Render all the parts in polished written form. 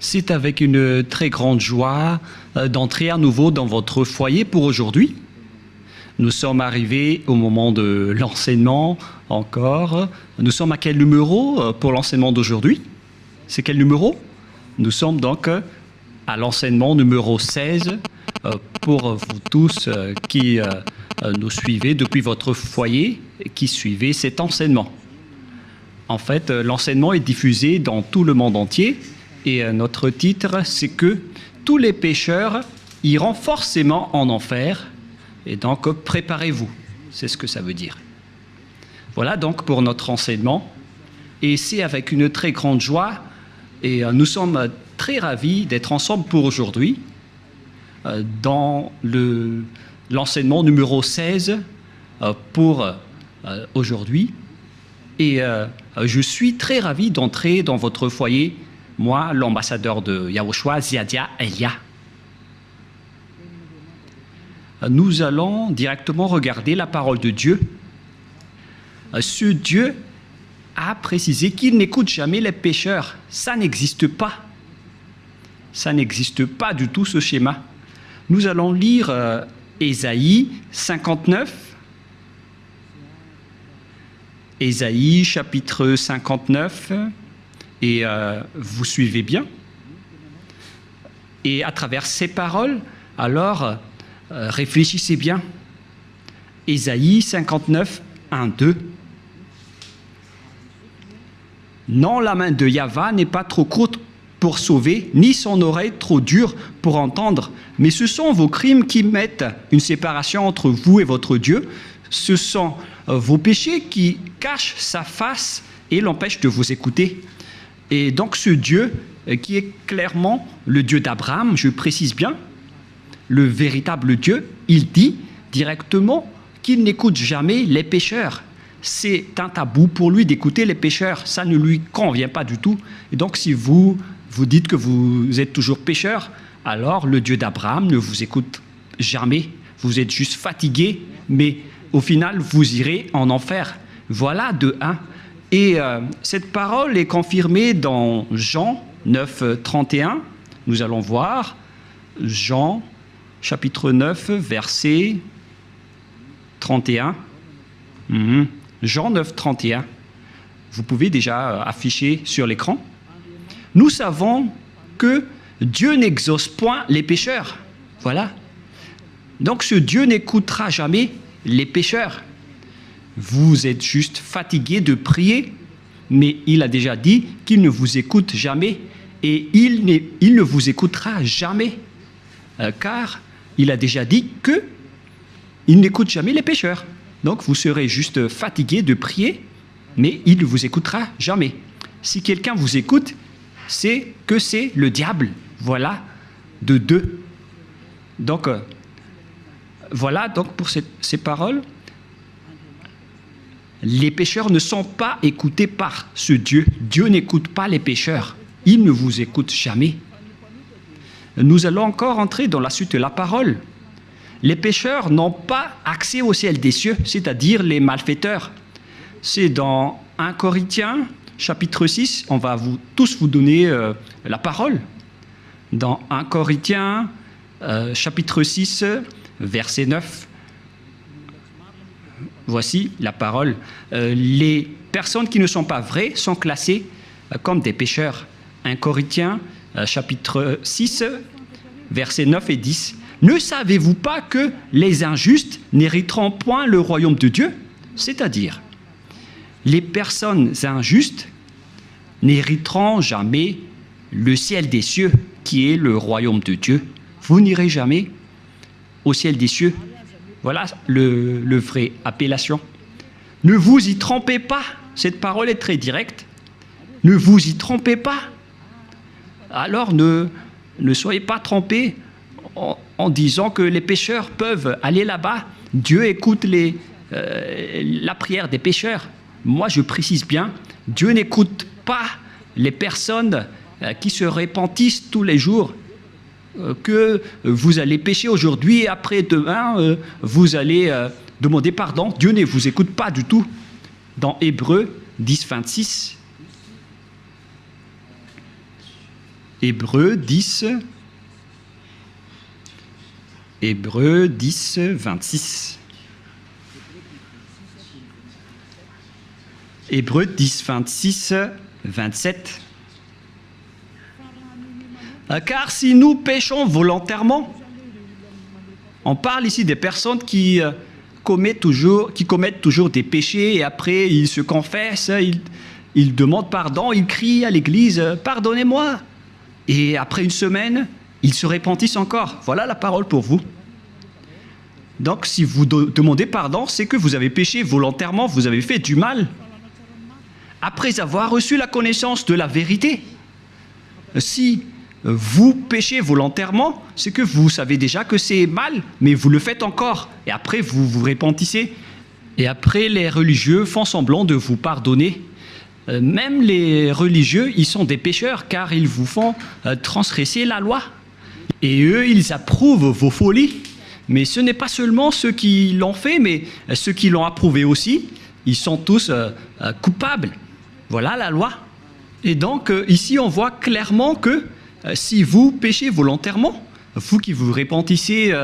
C'est avec une très grande joie d'entrer à nouveau dans votre foyer pour aujourd'hui. Nous sommes arrivés au moment de l'enseignement encore. Nous sommes à quel numéro pour l'enseignement d'aujourd'hui? C'est quel numéro? Nous sommes donc à l'enseignement numéro 16 pour vous tous qui nous suivez depuis votre foyer et qui suivez cet enseignement. En fait, l'enseignement est diffusé dans tout le monde entier et notre titre, c'est que tous les pécheurs iront forcément en enfer et donc préparez-vous. C'est ce que ça veut dire. Voilà donc pour notre enseignement et c'est avec une très grande joie et nous sommes très ravis d'être ensemble pour aujourd'hui dans l'enseignement numéro 16 pour aujourd'hui. Et je suis très ravi d'entrer dans votre foyer, moi, l'ambassadeur de Yahushua, Ziadia Elia. Nous allons directement regarder la parole de Dieu. Ce Dieu a précisé qu'il n'écoute jamais les pécheurs. Ça n'existe pas. Ça n'existe pas du tout, ce schéma. Nous allons lire Ésaïe 59. Ésaïe chapitre 59. Et vous suivez bien. Et à travers ces paroles, alors, réfléchissez bien. Ésaïe 59, 1, 2. Non, la main de Yahva n'est pas trop courte pour sauver, ni son oreille trop dure pour entendre, mais ce sont vos crimes qui mettent une séparation entre vous et votre Dieu. Ce sont vos péchés qui cachent sa face et l'empêchent de vous écouter. Et donc ce Dieu, qui est clairement le Dieu d'Abraham, je précise bien, le véritable Dieu, il dit directement qu'il n'écoute jamais les pécheurs. C'est un tabou pour lui d'écouter les pécheurs. Ça ne lui convient pas du tout. Et donc si vous dites que vous êtes toujours pécheur, alors le Dieu d'Abraham ne vous écoute jamais. Vous êtes juste fatigué, mais au final, vous irez en enfer. Voilà de 1. Et cette parole est confirmée dans Jean 9, 31. Nous allons voir Jean chapitre 9, verset 31. Jean 9, 31. Vous pouvez déjà afficher sur l'écran. Nous savons que Dieu n'exauce point les pécheurs. Voilà. Donc ce Dieu n'écoutera jamais les pécheurs. Vous êtes juste fatigué de prier, mais il a déjà dit qu'il ne vous écoute jamais et il ne vous écoutera jamais, car il a déjà dit qu'il n'écoute jamais les pécheurs. Donc vous serez juste fatigué de prier, mais il ne vous écoutera jamais. Si quelqu'un vous écoute, c'est que c'est le diable. Voilà, de 2. Donc, voilà donc pour ces paroles. Les pécheurs ne sont pas écoutés par ce Dieu. Dieu n'écoute pas les pécheurs. Il ne vous écoute jamais. Nous allons encore entrer dans la suite de la parole. Les pécheurs n'ont pas accès au ciel des cieux, c'est-à-dire les malfaiteurs. C'est dans 1 Corinthiens, chapitre 6, on va tous vous donner la parole. Dans 1 Corinthiens, chapitre 6, verset 9. Voici la parole. Les personnes qui ne sont pas vraies sont classées comme des pécheurs. 1 Corinthiens, chapitre 6, versets 9 et 10. Ne savez-vous pas que les injustes n'hériteront point le royaume de Dieu? C'est-à-dire, les personnes injustes n'hériteront jamais le ciel des cieux, qui est le royaume de Dieu. Vous n'irez jamais au ciel des cieux. Voilà le vrai appellation. Ne vous y trompez pas. Cette parole est très directe. Ne vous y trompez pas. Alors ne soyez pas trompés en disant que les pécheurs peuvent aller là-bas. Dieu écoute la prière des pécheurs. Moi, je précise bien, Dieu n'écoute pas les personnes qui se repentissent tous les jours. Que vous allez pécher aujourd'hui et après demain, vous allez demander pardon. Dieu ne vous écoute pas du tout. Dans Hébreux 10, 26. Hébreux 10, 26. Hébreux 10, 26, 27. Car si nous péchons volontairement, on parle ici des personnes qui commettent toujours des péchés et après ils se confessent, ils demandent pardon, ils crient à l'église « Pardonnez-moi » et après une semaine, ils se repentissent encore. Voilà la parole pour vous. Donc si vous demandez pardon, c'est que vous avez péché volontairement, vous avez fait du mal. Après avoir reçu la connaissance de la vérité, si vous péchez volontairement, c'est que vous savez déjà que c'est mal, mais vous le faites encore. Et après, vous vous repentissez. Et après, les religieux font semblant de vous pardonner. Même les religieux, ils sont des pécheurs, car ils vous font transgresser la loi. Et eux, ils approuvent vos folies. Mais ce n'est pas seulement ceux qui l'ont fait, mais ceux qui l'ont approuvé aussi. Ils sont tous coupables. Voilà la loi. Et donc, ici, on voit clairement que si vous péchez volontairement, vous qui vous repentissez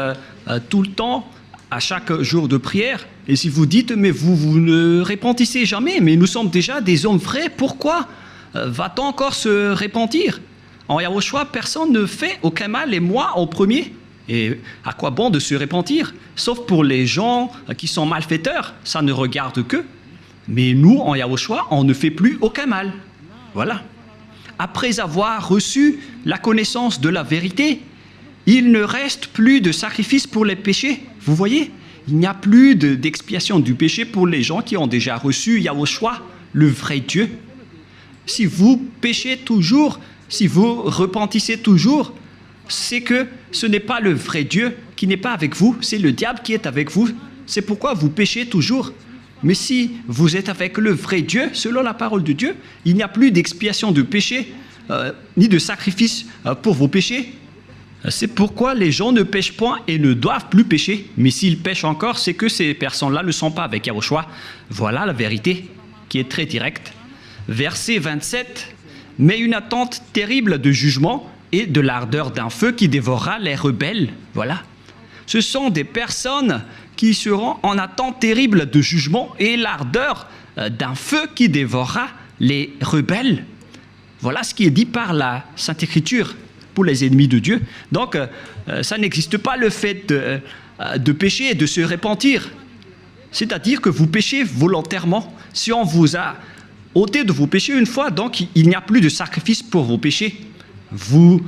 tout le temps, à chaque jour de prière, et si vous dites, mais vous ne repentissez jamais, mais nous sommes déjà des hommes vrais, pourquoi va-t-on encore se repentir? En Yahushua, personne ne fait aucun mal, et moi en premier. Et à quoi bon de se repentir? Sauf pour les gens qui sont malfaiteurs, ça ne regarde qu'eux. Mais nous, en Yahushua, on ne fait plus aucun mal. Voilà. Après avoir reçu la connaissance de la vérité, il ne reste plus de sacrifice pour les péchés. Vous voyez, il n'y a plus d'expiation du péché pour les gens qui ont déjà reçu Yahushua, le vrai Dieu. Si vous péchez toujours, si vous repentissez toujours, c'est que ce n'est pas le vrai Dieu qui n'est pas avec vous, c'est le diable qui est avec vous. C'est pourquoi vous péchez toujours. Mais si vous êtes avec le vrai Dieu, selon la parole de Dieu, il n'y a plus d'expiation de péché, ni de sacrifice pour vos péchés. C'est pourquoi les gens ne pêchent point et ne doivent plus pécher. Mais s'ils pêchent encore, c'est que ces personnes-là ne sont pas avec Yahushua. Voilà la vérité qui est très directe. Verset 27, « Mais une attente terrible de jugement et de l'ardeur d'un feu qui dévorera les rebelles. » Voilà. Ce sont des personnes qui seront en attente terrible de jugement et l'ardeur d'un feu qui dévorera les rebelles. Voilà ce qui est dit par la Sainte Écriture pour les ennemis de Dieu. Donc, ça n'existe pas le fait de pécher et de se repentir. C'est-à-dire que vous péchez volontairement. Si on vous a ôté de vos péchés une fois, donc il n'y a plus de sacrifice pour vos péchés. Vous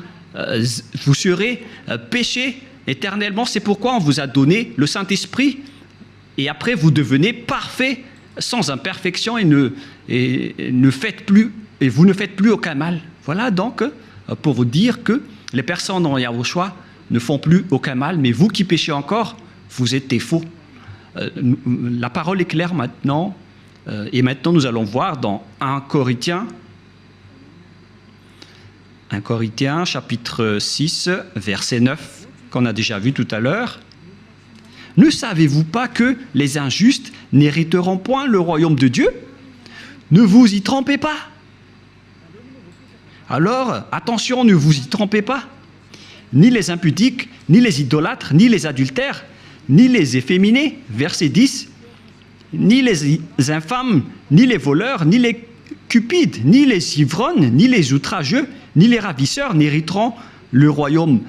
serez péchés éternellement. C'est pourquoi on vous a donné le Saint-Esprit et après vous devenez parfait sans imperfection et vous ne faites plus aucun mal. Voilà donc pour vous dire que les personnes en Yahushua ne font plus aucun mal, mais vous qui péchez encore, vous êtes des faux. La parole est claire maintenant, et maintenant nous allons voir dans 1 Corinthiens chapitre 6, verset 9, qu'on a déjà vu tout à l'heure. « Ne savez-vous pas que les injustes n'hériteront point le royaume de Dieu? Ne vous y trompez pas. » Alors, attention, ne vous y trompez pas. Ni les impudiques, ni les idolâtres, ni les adultères, ni les efféminés, verset 10, ni les infâmes, ni les voleurs, ni les cupides, ni les ivrognes, ni les outrageux, ni les ravisseurs n'hériteront le royaume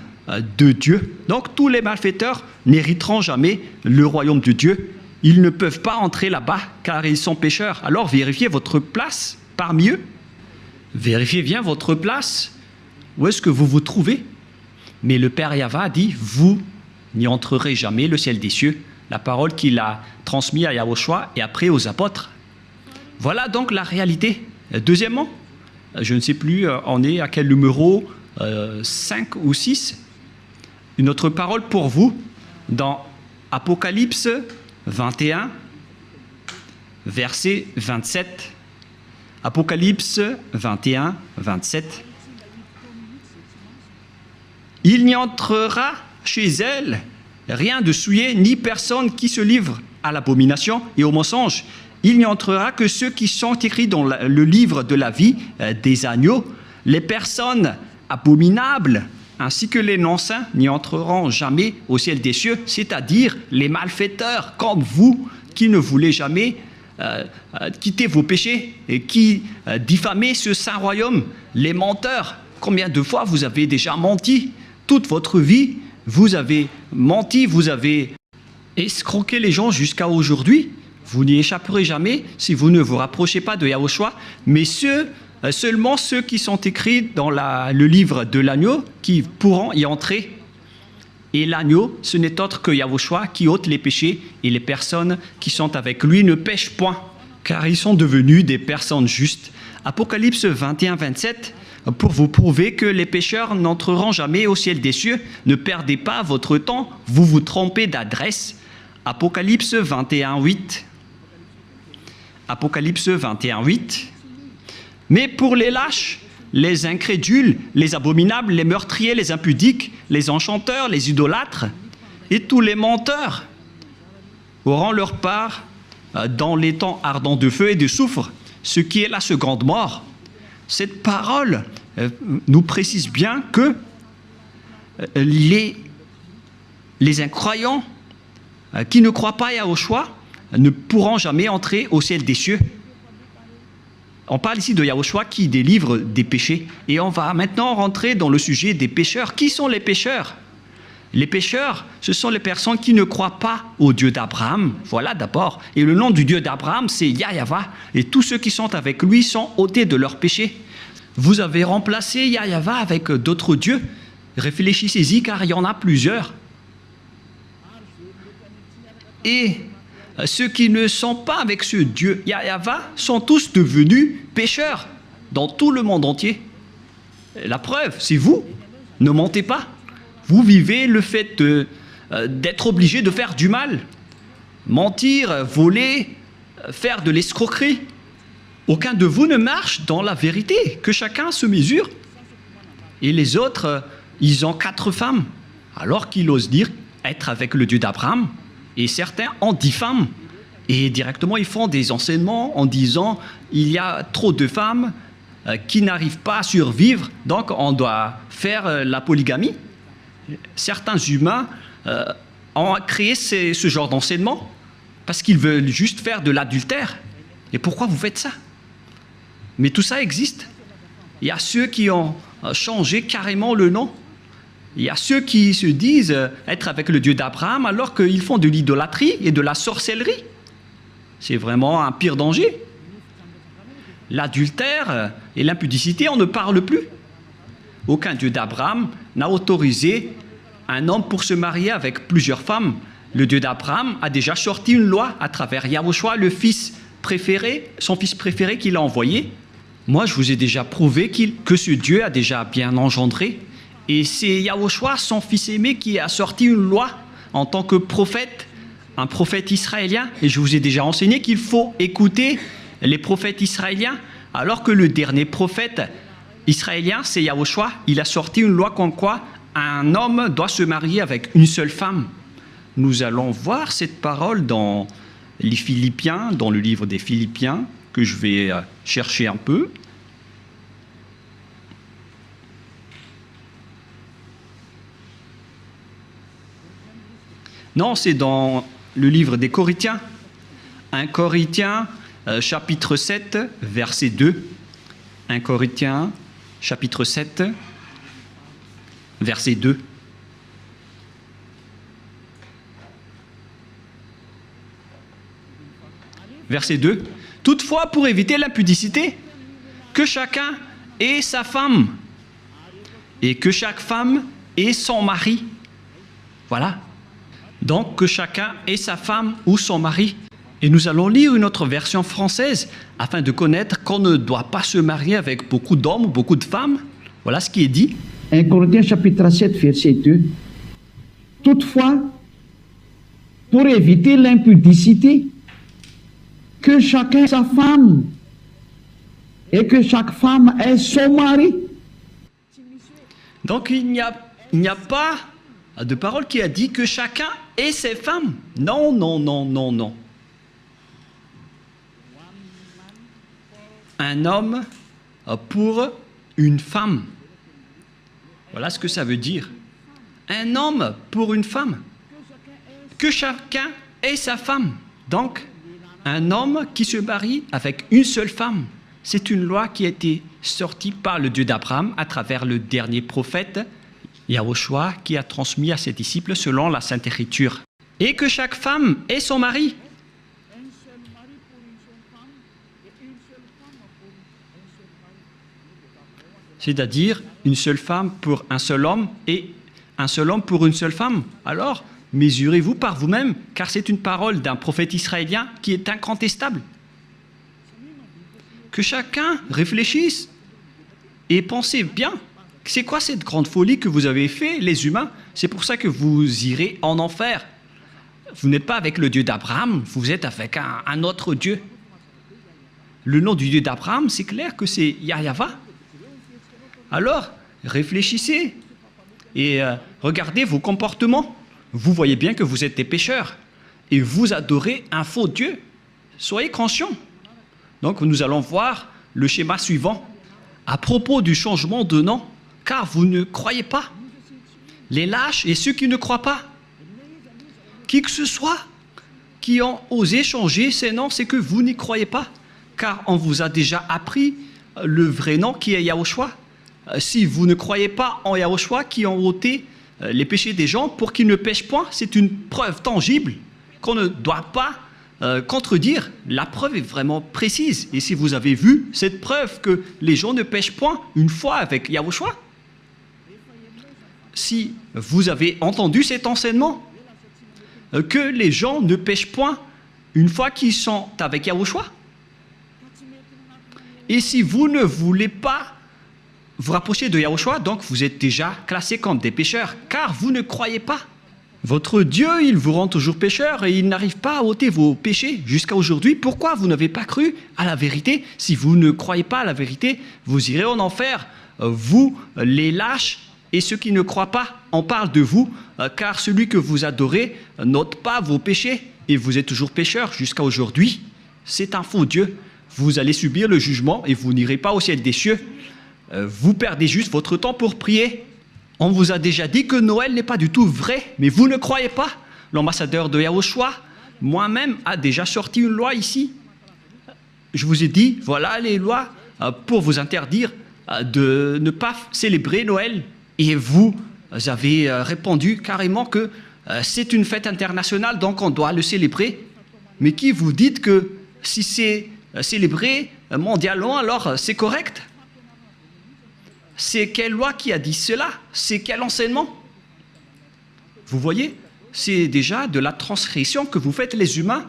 de Dieu. Donc tous les malfaiteurs n'hériteront jamais le royaume de Dieu. Ils ne peuvent pas entrer là-bas car ils sont pécheurs. Alors vérifiez votre place parmi eux. Vérifiez bien votre place. Où est-ce que vous vous trouvez? Mais le Père Yahva dit, vous n'y entrerez jamais le ciel des cieux. La parole qu'il a transmise à Yahushua et après aux apôtres. Voilà donc la réalité. Deuxièmement, je ne sais plus, on est à quel numéro, 5 ou 6. Une autre parole pour vous, dans Apocalypse 21, verset 27. Apocalypse 21, 27. Il n'y entrera chez elle rien de souillé, ni personne qui se livre à l'abomination et au mensonge. Il n'y entrera que ceux qui sont écrits dans le livre de la vie des agneaux. Les personnes abominables, ainsi que les non-saints n'y entreront jamais au ciel des cieux, c'est-à-dire les malfaiteurs comme vous qui ne voulez jamais quitter vos péchés et qui diffamez ce saint royaume, les menteurs. Combien de fois vous avez déjà menti? Toute votre vie, vous avez menti, vous avez escroqué les gens jusqu'à aujourd'hui. Vous n'y échapperez jamais si vous ne vous rapprochez pas de Yahushua, mais seulement ceux qui sont écrits dans le livre de l'agneau qui pourront y entrer. Et l'agneau, ce n'est autre que Yahushua qui ôte les péchés, et les personnes qui sont avec lui ne pêchent point, car ils sont devenus des personnes justes. Apocalypse 21, 27, pour vous prouver que les pécheurs n'entreront jamais au ciel des cieux, ne perdez pas votre temps, vous vous trompez d'adresse. Apocalypse 21, 8. Apocalypse 21, 8. Mais pour les lâches, les incrédules, les abominables, les meurtriers, les impudiques, les enchanteurs, les idolâtres et tous les menteurs auront leur part dans les temps ardents de feu et de soufre, ce qui est la seconde mort. Cette parole nous précise bien que les incroyants qui ne croient pas à Yahushua ne pourront jamais entrer au ciel des cieux. On parle ici de Yahushua qui délivre des péchés. Et on va maintenant rentrer dans le sujet des pécheurs. Qui sont les pécheurs? Les pécheurs, ce sont les personnes qui ne croient pas au Dieu d'Abraham. Voilà d'abord. Et le nom du Dieu d'Abraham, c'est Yahyawa. Et tous ceux qui sont avec lui sont ôtés de leurs péchés. Vous avez remplacé Yahyawa avec d'autres dieux. Réfléchissez-y car il y en a plusieurs. Et ceux qui ne sont pas avec ce Dieu Yahyawa sont tous devenus pécheurs dans tout le monde entier. La preuve, c'est vous. Ne mentez pas. Vous vivez le fait d'être obligé de faire du mal. Mentir, voler, faire de l'escroquerie. Aucun de vous ne marche dans la vérité. Que chacun se mesure. Et les autres, ils ont 4 femmes. Alors qu'ils osent dire être avec le Dieu d'Abraham. Et certains en diffament. Et directement, ils font des enseignements en disant il y a trop de femmes qui n'arrivent pas à survivre, donc on doit faire la polygamie. Certains humains ont créé ce genre d'enseignement parce qu'ils veulent juste faire de l'adultère. Et pourquoi vous faites ça? Mais tout ça existe. Il y a ceux qui ont changé carrément le nom. Il y a ceux qui se disent être avec le Dieu d'Abraham alors qu'ils font de l'idolâtrie et de la sorcellerie. C'est vraiment un pire danger. L'adultère et l'impudicité, on ne parle plus. Aucun Dieu d'Abraham n'a autorisé un homme pour se marier avec plusieurs femmes. Le Dieu d'Abraham a déjà sorti une loi à travers Yahushua, le fils préféré, son fils préféré qu'il a envoyé. Moi, je vous ai déjà prouvé que ce Dieu a déjà bien engendré. Et c'est Yahushua, son fils aimé, qui a sorti une loi en tant que prophète, un prophète israélien. Et je vous ai déjà enseigné qu'il faut écouter les prophètes israéliens, alors que le dernier prophète israélien, c'est Yahushua. Il a sorti une loi comme quoi un homme doit se marier avec une seule femme. Nous allons voir cette parole dans les Philippiens, dans le livre des Philippiens, que je vais chercher un peu. Non, c'est dans le livre des Corinthiens. 1 Corinthiens, chapitre 7, verset 2. 1 Corinthiens, chapitre 7, verset 2. Verset 2. Toutefois, pour éviter l'impudicité, que chacun ait sa femme, et que chaque femme ait son mari. Voilà. Donc, que chacun ait sa femme ou son mari. Et nous allons lire une autre version française, afin de connaître qu'on ne doit pas se marier avec beaucoup d'hommes ou beaucoup de femmes. Voilà ce qui est dit. 1 Corinthiens chapitre 7, verset 2. Toutefois, pour éviter l'impudicité, que chacun ait sa femme et que chaque femme ait son mari. Donc il n'y a pas de parole qui a dit que chacun ait ses femmes. Non, non, non, non, non. Un homme pour une femme. Voilà ce que ça veut dire. Un homme pour une femme. Que chacun ait sa femme. Donc, un homme qui se marie avec une seule femme. C'est une loi qui a été sortie par le Dieu d'Abraham à travers le dernier prophète, Yahushua, qui a transmis à ses disciples selon la Sainte Écriture. Et que chaque femme ait son mari. C'est-à-dire une seule femme pour un seul homme et un seul homme pour une seule femme. Alors, mesurez-vous par vous-même, car c'est une parole d'un prophète israélien qui est incontestable. Que chacun réfléchisse et pensez bien. C'est quoi cette grande folie que vous avez fait, les humains? C'est pour ça que vous irez en enfer. Vous n'êtes pas avec le Dieu d'Abraham, vous êtes avec un autre Dieu. Le nom du Dieu d'Abraham, c'est clair que c'est Yahva. Alors, réfléchissez et regardez vos comportements. Vous voyez bien que vous êtes des pécheurs et vous adorez un faux Dieu. Soyez conscients. Donc, nous allons voir le schéma suivant. À propos du changement de nom, car vous ne croyez pas. Les lâches et ceux qui ne croient pas. Qui que ce soit qui ont osé changer ces noms, c'est que vous n'y croyez pas. Car on vous a déjà appris le vrai nom qui est Yahushua. Si vous ne croyez pas en Yahushua qui ont ôté les péchés des gens pour qu'ils ne pêchent point, c'est une preuve tangible qu'on ne doit pas contredire. La preuve est vraiment précise. Et si vous avez vu cette preuve que les gens ne pêchent point une fois avec Yahushua, si vous avez entendu cet enseignement, que les gens ne pêchent point une fois qu'ils sont avec Yahushua, et si vous ne voulez pas vous rapprochez de Yahushua, donc vous êtes déjà classés comme des pécheurs, car vous ne croyez pas. Votre Dieu, il vous rend toujours pécheur et il n'arrive pas à ôter vos péchés jusqu'à aujourd'hui. Pourquoi vous n'avez pas cru à la vérité? Si vous ne croyez pas à la vérité, vous irez en enfer. Vous, les lâches et ceux qui ne croient pas, on parle de vous, car celui que vous adorez n'ôte pas vos péchés et vous êtes toujours pécheur jusqu'à aujourd'hui. C'est un faux Dieu. Vous allez subir le jugement et vous n'irez pas au ciel des cieux. Vous perdez juste votre temps pour prier. On vous a déjà dit que Noël n'est pas du tout vrai, mais vous ne croyez pas. L'ambassadeur de Yahushua, moi-même, a déjà sorti une loi ici. Je vous ai dit, voilà les lois pour vous interdire de ne pas célébrer Noël. Et vous avez répondu carrément que c'est une fête internationale, donc on doit le célébrer. Mais qui vous dites que si c'est célébré mondialement, alors c'est correct? C'est quelle loi qui a dit cela? C'est quel enseignement? Vous voyez, c'est déjà de la transgression que vous faites les humains.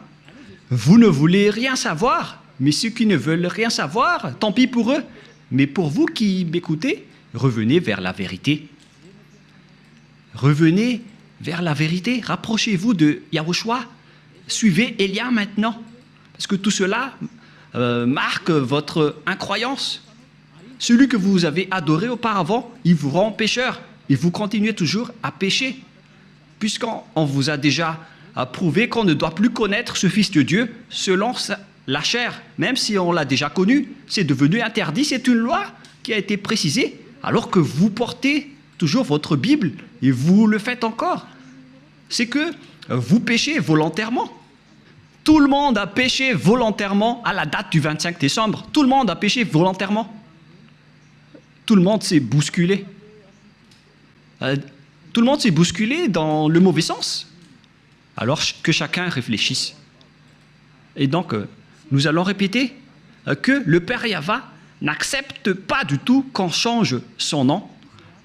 Vous ne voulez rien savoir, mais ceux qui ne veulent rien savoir, tant pis pour eux. Mais pour vous qui m'écoutez, revenez vers la vérité. Revenez vers la vérité. Rapprochez-vous de Yahushua. Suivez Élia maintenant. Parce que tout cela marque votre incroyance. Celui que vous avez adoré auparavant, il vous rend pécheur. Et vous continuez toujours à pécher. Puisqu'on vous a déjà prouvé qu'on ne doit plus connaître ce Fils de Dieu selon la chair. Même si on l'a déjà connu, c'est devenu interdit. C'est une loi qui a été précisée. Alors que vous portez toujours votre Bible et vous le faites encore. C'est que vous péchez volontairement. Tout le monde a péché volontairement à la date du 25 décembre. Tout le monde a péché volontairement. Tout le monde s'est bousculé. Tout le monde s'est bousculé dans le mauvais sens. Alors que chacun réfléchisse. Et donc, nous allons répéter que le Père Yahva n'accepte pas du tout qu'on change son nom.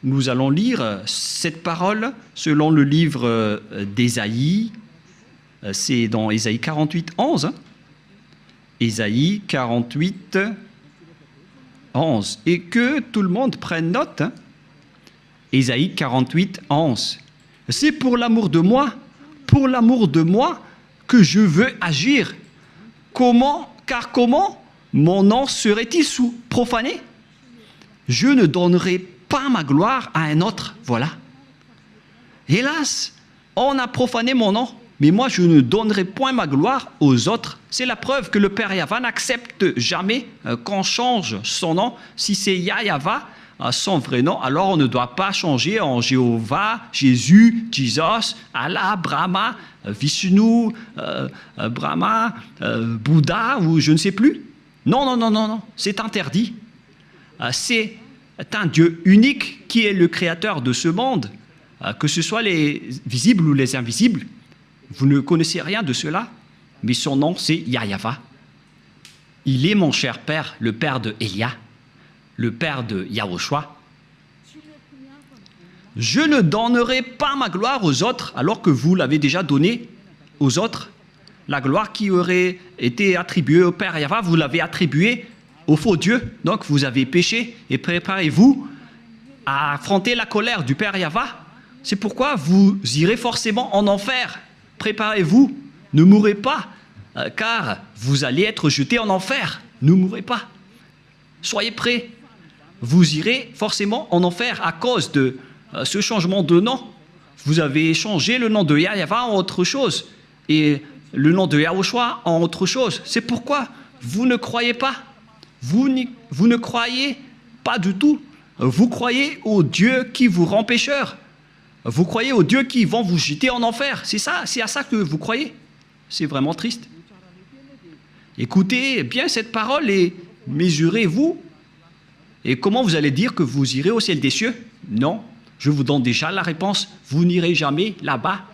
Nous allons lire cette parole selon le livre d'Ésaïe. C'est dans Ésaïe 48, 11. Hein. Ésaïe 48, 11. Et que tout le monde prenne note. Hein. Ésaïe 48, 11. C'est pour l'amour de moi que je veux agir. Comment? Car comment mon nom serait-il profané? Je ne donnerai pas ma gloire à un autre. Voilà. Hélas, on a profané mon nom, mais moi je ne donnerai point ma gloire aux autres. C'est la preuve que le Père Yahva n'accepte jamais qu'on change son nom. Si c'est Yahva, son vrai nom, alors on ne doit pas changer en Jéhovah, Jésus, Jesus, Allah, Brahma, Vishnu, Brahma, Bouddha ou je ne sais plus. Non, non, non, non, non, c'est interdit. C'est un Dieu unique qui est le créateur de ce monde, que ce soit les visibles ou les invisibles. Vous ne connaissez rien de cela, mais son nom c'est Yahweh. Il est mon cher père, le père de Elia, le père de Yahushua. Je ne donnerai pas ma gloire aux autres alors que vous l'avez déjà donnée aux autres. La gloire qui aurait été attribuée au Père Yahweh, vous l'avez attribuée au faux Dieu. Donc vous avez péché et préparez-vous à affronter la colère du Père Yahweh. C'est pourquoi vous irez forcément en enfer. Préparez-vous, ne mourrez pas, car vous allez être jetés en enfer. Ne mourrez pas. Soyez prêts. Vous irez forcément en enfer à cause de ce changement de nom. Vous avez changé le nom de Yahweh en autre chose et le nom de Yahushua en autre chose. C'est pourquoi vous ne croyez pas. Vous ne croyez pas du tout. Vous croyez au Dieu qui vous rend pécheur. Vous croyez aux dieux qui vont vous jeter en enfer. C'est ça, c'est à ça que vous croyez. C'est vraiment triste. Écoutez bien cette parole et mesurez-vous. Et comment vous allez dire que vous irez au ciel des cieux? Non, je vous donne déjà la réponse. Vous n'irez jamais là-bas.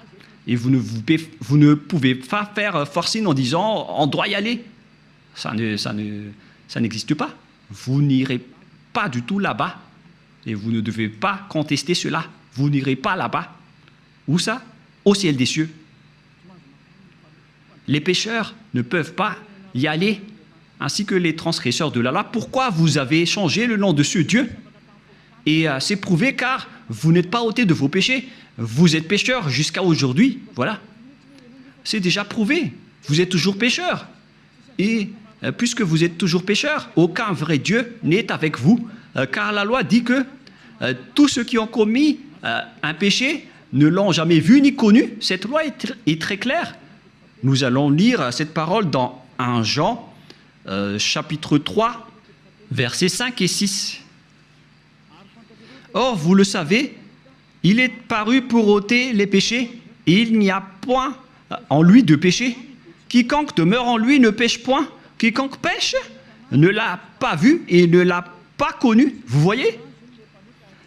Et vous ne pouvez pas faire forcing en disant on doit y aller. Ça n'existe pas. Vous n'irez pas du tout là-bas. Et vous ne devez pas contester cela. Vous n'irez pas là-bas. Où ça? Au ciel des cieux. Les pécheurs ne peuvent pas y aller, ainsi que les transgresseurs de la loi. Pourquoi vous avez changé le nom de ce Dieu? Et c'est prouvé car vous n'êtes pas ôté de vos péchés. Vous êtes pécheurs jusqu'à aujourd'hui. Voilà. C'est déjà prouvé. Vous êtes toujours pécheurs. Et puisque vous êtes toujours pécheurs, aucun vrai Dieu n'est avec vous. Car la loi dit que tous ceux qui ont commis un péché ne l'ont jamais vu ni connu. Cette loi est très claire. Nous allons lire cette parole dans 1 Jean, chapitre 3, versets 5 et 6. Or, vous le savez, il est paru pour ôter les péchés, et il n'y a point en lui de péché. Quiconque demeure en lui ne pêche point. Quiconque pêche ne l'a pas vu et ne l'a pas connu. Vous voyez?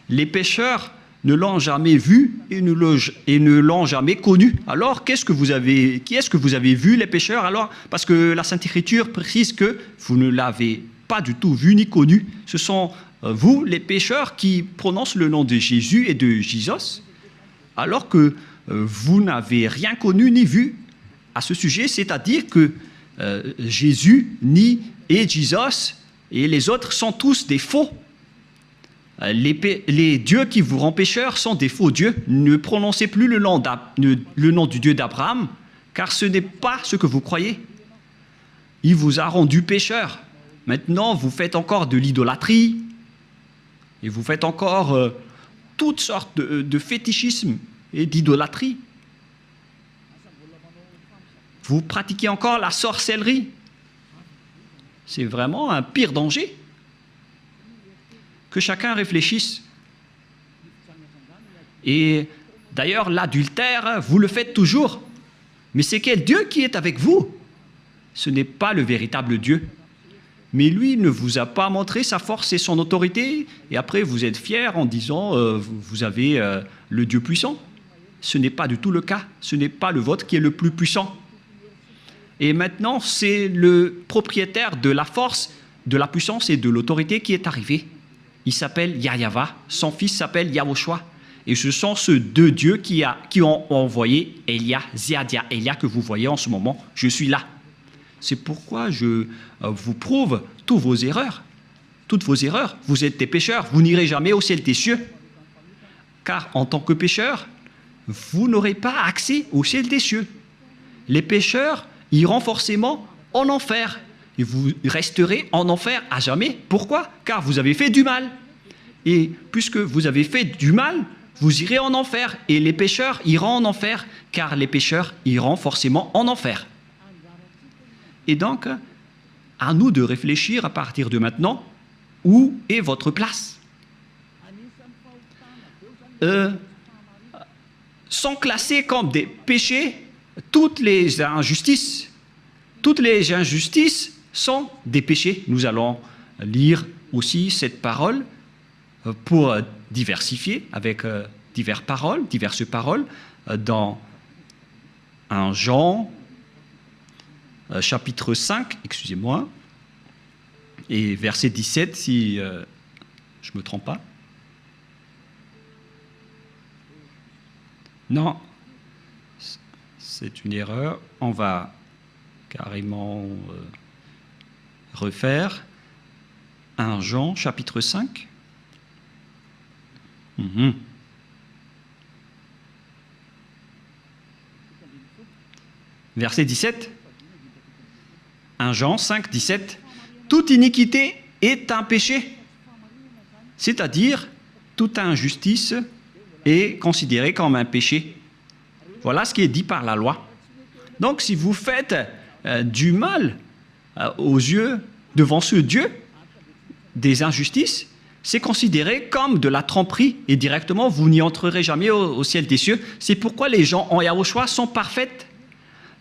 Les pécheurs ne l'ont jamais vu et ne l'ont jamais connu. Alors, qui est-ce que vous avez vu, les pécheurs? Alors, parce que la Sainte Écriture précise que vous ne l'avez pas du tout vu ni connu. Ce sont vous, les pécheurs, qui prononcent le nom de Jésus et de Jesus, alors que vous n'avez rien connu ni vu à ce sujet, c'est-à-dire que Jésus et Jesus et les autres sont tous des faux. Les dieux qui vous rendent pécheurs sont des faux dieux. Ne prononcez plus le nom du Dieu d'Abraham, car ce n'est pas ce que vous croyez. Il vous a rendu pécheur. Maintenant, vous faites encore de l'idolâtrie, et vous faites encore toutes sortes de fétichisme et d'idolâtrie. Vous pratiquez encore la sorcellerie. C'est vraiment un pire danger. Que chacun réfléchisse. Et d'ailleurs, l'adultère, vous le faites toujours. Mais c'est quel Dieu qui est avec vous? Ce n'est pas le véritable Dieu. Mais lui ne vous a pas montré sa force et son autorité, et après vous êtes fiers en disant vous avez le Dieu puissant. Ce n'est pas du tout le cas. Ce n'est pas le vôtre qui est le plus puissant. Et maintenant, c'est le propriétaire de la force, de la puissance et de l'autorité qui est arrivé. Il s'appelle Yahweh, son fils s'appelle Yahushua. Et ce sont ces deux dieux qui ont envoyé Elia, Ziadia Elia, que vous voyez en ce moment. Je suis là. C'est pourquoi je vous prouve toutes vos erreurs. Toutes vos erreurs. Vous êtes des pécheurs. Vous n'irez jamais au ciel des cieux. Car en tant que pécheurs, vous n'aurez pas accès au ciel des cieux. Les pécheurs iront forcément en enfer. Et vous resterez en enfer à jamais. Pourquoi? Car vous avez fait du mal. Et puisque vous avez fait du mal, vous irez en enfer. Et les pécheurs iront en enfer, car les pécheurs iront forcément en enfer. Et donc, à nous de réfléchir à partir de maintenant, où est votre place? sont classés comme des péchés. Toutes les injustices sont des péchés. Nous allons lire aussi cette parole pour diversifier avec diverses paroles dans 1 Jean chapitre 5, excusez-moi, et verset 17 si je ne me trompe pas. Non, c'est une erreur. On va carrément refaire 1 Jean chapitre 5. Verset 17. 1 Jean 5, 17. Toute iniquité est un péché, c'est-à-dire toute injustice est considérée comme un péché. Voilà ce qui est dit par la loi. Donc si vous faites du mal aux yeux, devant ce Dieu, des injustices, c'est considéré comme de la tromperie et directement vous n'y entrerez jamais au ciel des cieux. C'est pourquoi les gens en Yahushua sont parfaits.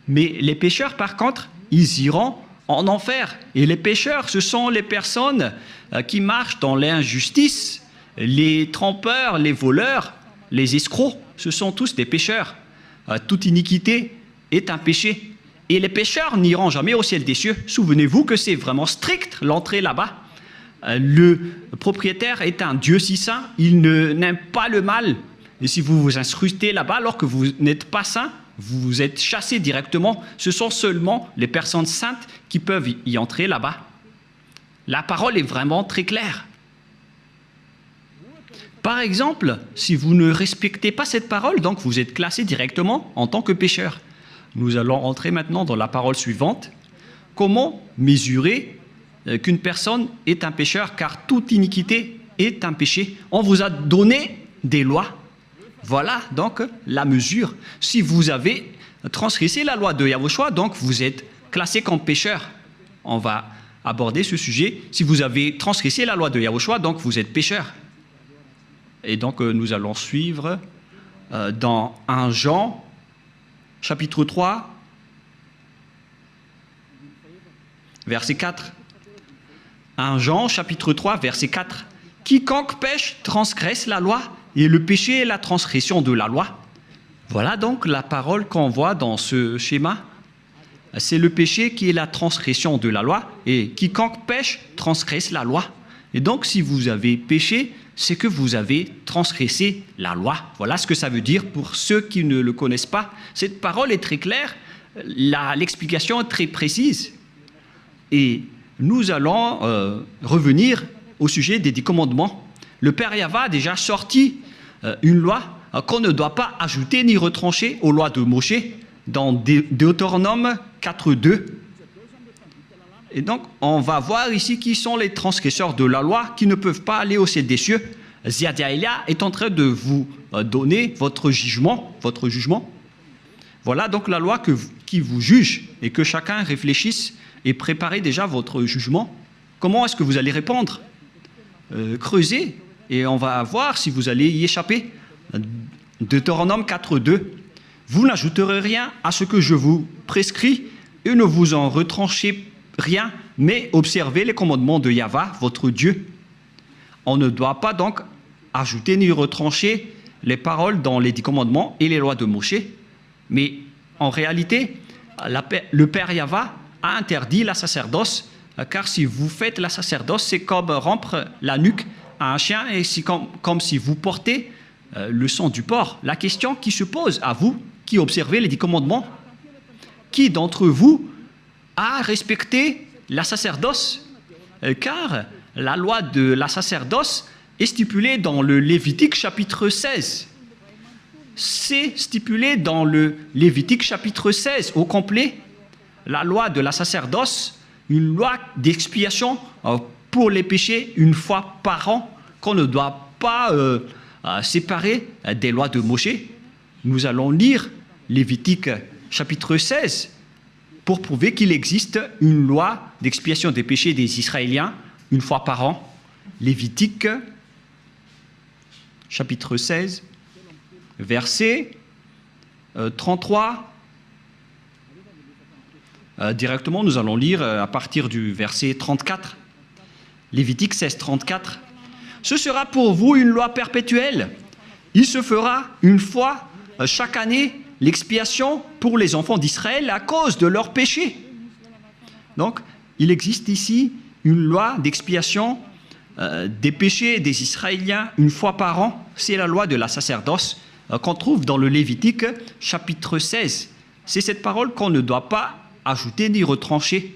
Mais les pécheurs, par contre, ils iront en enfer. Et les pécheurs, ce sont les personnes qui marchent dans l'injustice, les trompeurs, les voleurs, les escrocs. Ce sont tous des pécheurs. Toute iniquité est un péché. Et les pécheurs n'iront jamais au ciel des cieux. Souvenez-vous que c'est vraiment strict l'entrée là-bas. Le propriétaire est un Dieu si saint, il n'aime pas le mal. Et si vous vous incrustez là-bas alors que vous n'êtes pas saint, vous êtes chassé directement. Ce sont seulement les personnes saintes qui peuvent y entrer là-bas. La parole est vraiment très claire. Par exemple, si vous ne respectez pas cette parole, donc vous êtes classé directement en tant que pécheur. Nous allons entrer maintenant dans la parole suivante. Comment mesurer qu'une personne est un pécheur, car toute iniquité est un péché. On vous a donné des lois. Voilà donc la mesure. Si vous avez transgressé la loi de Yahushua, donc vous êtes classé comme pécheur. On va aborder ce sujet. Si vous avez transgressé la loi de Yahushua, donc vous êtes pécheur. Et donc nous allons suivre dans 1 Jean, chapitre 3, verset 4. 1 Jean, chapitre 3, verset 4. Quiconque pêche transgresse la loi, et le péché est la transgression de la loi. Voilà donc la parole qu'on voit dans ce schéma. C'est le péché qui est la transgression de la loi, et quiconque pêche transgresse la loi. Et donc si vous avez péché, c'est que vous avez transgressé la loi. Voilà ce que ça veut dire pour ceux qui ne le connaissent pas. Cette parole est très claire, l'explication est très précise. Et nous allons revenir au sujet des 10 commandements. Le Père Yahva a déjà sorti une loi qu'on ne doit pas ajouter ni retrancher aux lois de Moshe dans Deutéronome 4.2. Et donc, on va voir ici qui sont les transgresseurs de la loi qui ne peuvent pas aller au ciel des cieux. Ziadiaïlia est en train de vous donner votre jugement. Voilà donc la loi qui vous juge et que chacun réfléchisse et prépare déjà votre jugement. Comment est-ce que vous allez répondre? Creusez et on va voir si vous allez y échapper. Deutéronome 4.2. Vous n'ajouterez rien à ce que je vous prescris et ne vous en retranchez rien, mais observez les commandements de Yahva, votre Dieu. On ne doit pas donc ajouter ni retrancher les paroles dans les 10 commandements et les lois de Moshe. Mais en réalité, le Père Yahva a interdit la sacerdoce, car si vous faites la sacerdoce, c'est comme rompre la nuque à un chien et c'est comme si vous portez le sang du porc. La question qui se pose à vous, qui observez les 10 commandements, qui d'entre vous a respecté la sacerdoce? Car la loi de la sacerdoce est stipulée dans le Lévitique chapitre 16. C'est stipulé dans le Lévitique chapitre 16 au complet. La loi de la sacerdoce, une loi d'expiation pour les péchés une fois par an, qu'on ne doit pas séparer des lois de Moshe. Nous allons lire Lévitique chapitre 16 pour prouver qu'il existe une loi d'expiation des péchés des Israéliens une fois par an. Lévitique chapitre 16, verset 33. Directement, nous allons lire à partir du verset 34. Lévitique 16, 34. Ce sera pour vous une loi perpétuelle. Il se fera une fois chaque année l'expiation pour les enfants d'Israël à cause de leurs péchés. Donc, il existe ici une loi d'expiation des péchés des Israéliens une fois par an. C'est la loi de la sacerdoce qu'on trouve dans le Lévitique chapitre 16. C'est cette parole qu'on ne doit pas ajouter ni retrancher.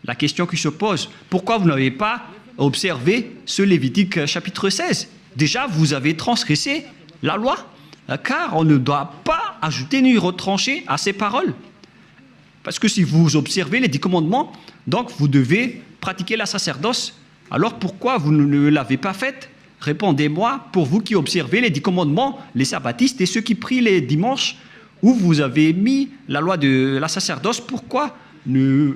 La question qui se pose, pourquoi vous n'avez pas observé ce Lévitique chapitre 16? Déjà, vous avez transgressé la loi, car on ne doit pas ajouter ni retrancher à ces paroles. Parce que si vous observez les 10 commandements, donc vous devez pratiquer la sacerdoce. Alors pourquoi vous ne l'avez pas faite? Répondez-moi, pour vous qui observez les 10 commandements, les sabbatistes et ceux qui prient les dimanches, où vous avez mis la loi de la sacerdoce, pourquoi vous